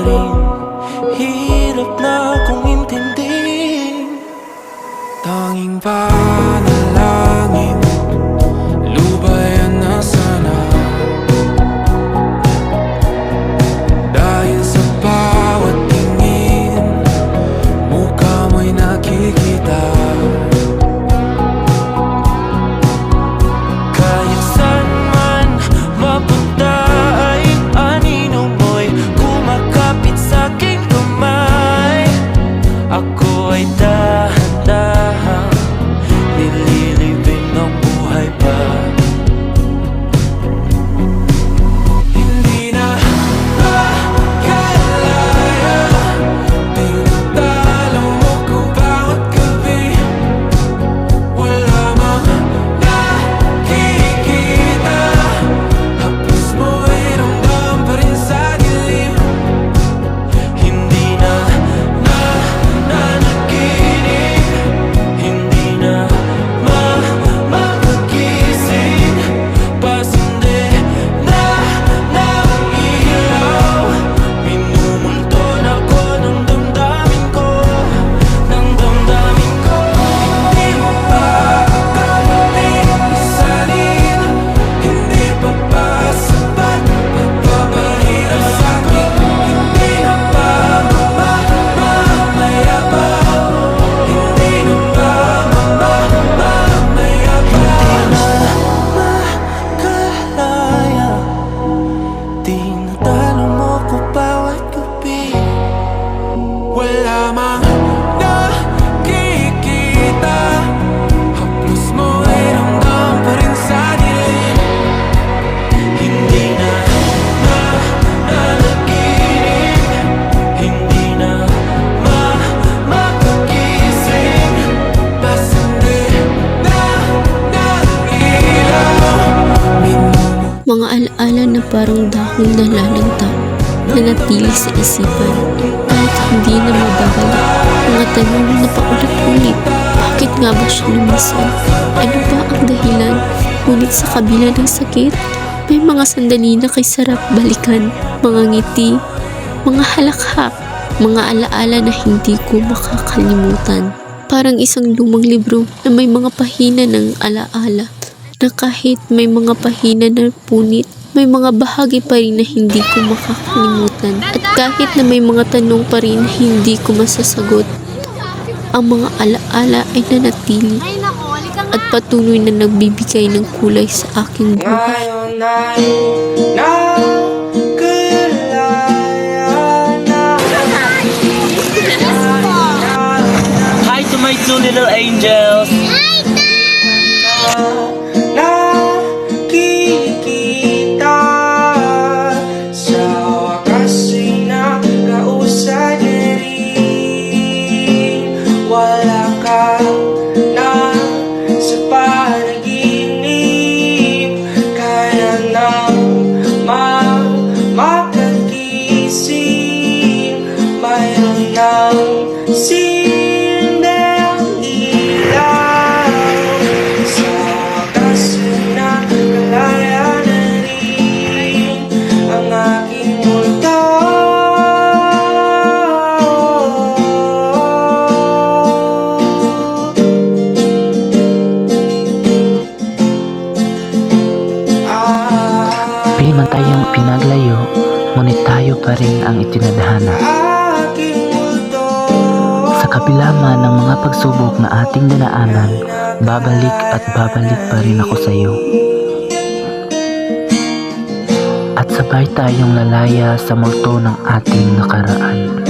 rin. Hirap na kung intindihin. Tanging panalangin, lubayan na sana. Dahil sa bawat tingin, mukha mo'y nakikita. Kahit saan man mapunta ay anino mo'y kumakapit sa'king kamay. Ako ay dahan-dahan nililibing ng buhay pa. Hindi na makalaya, tinatalo mo ko bawat gabi. Wala mang nakikita, hapos mo ay ramdam pa rin sa dilim. Hindi na nanaginip, hindi na makagising. Pasindi na ng ilaw, minumulton ako ng damdamin ko, ng damdamin ko. Hindi mo pa akalain isalin, hindi pa ba sapat pagpapahirap sa'kin? Hindi na ba mamayabang? Hindi na ba mamayabang? Makalaya, tinatalo mo ko bawat gabi. Wala mang nakikita, haplos mo ay ramdam pa rin sa dilim. Hindi na nanaginip, hindi na makagising. Pasindi na ng ilaw, Mga alaala na parang dahon na lalanta, nanatili sa isipan kahit hindi na mababalik. Mga tanong na paulit-ulit, bakit nga ba siya lumisan? Ano ba ang dahilan? Ngunit sa kabila ng sakit, may mga sandali na kay sarap balikan. Mga ngiti, mga halakhak, mga alaala na hindi ko makakalimutan. Parang isang lumang libro na may mga pahina ng alaala, na kahit may mga pahina na punit, may mga bahagi pa rin na hindi ko makakalimutan. At kahit na may mga tanong pa rin na hindi ko masasagot, ang mga alaala ay nanatili at patuloy na nagbibigay ng kulay sa aking buhay. ngayon ay nakalaya na. Hi to my two little angels. Nakikita sa wakas ay nakausad na rin. Wala ka na sa panaginip, kaya nang makagising. Mayroon ng sindang ilaw, sa wakas ay nakalaya na rin ang aking multo. Pili man tayong pinaglayo, ngunit tayo pa rin ang itinadhana. Aking multo. Sa kabila man ng mga pagsubok na ating dinaanan, babalik at babalik pa rin ako sa iyo. At sabay tayong lalaya sa multo ng ating nakaraan.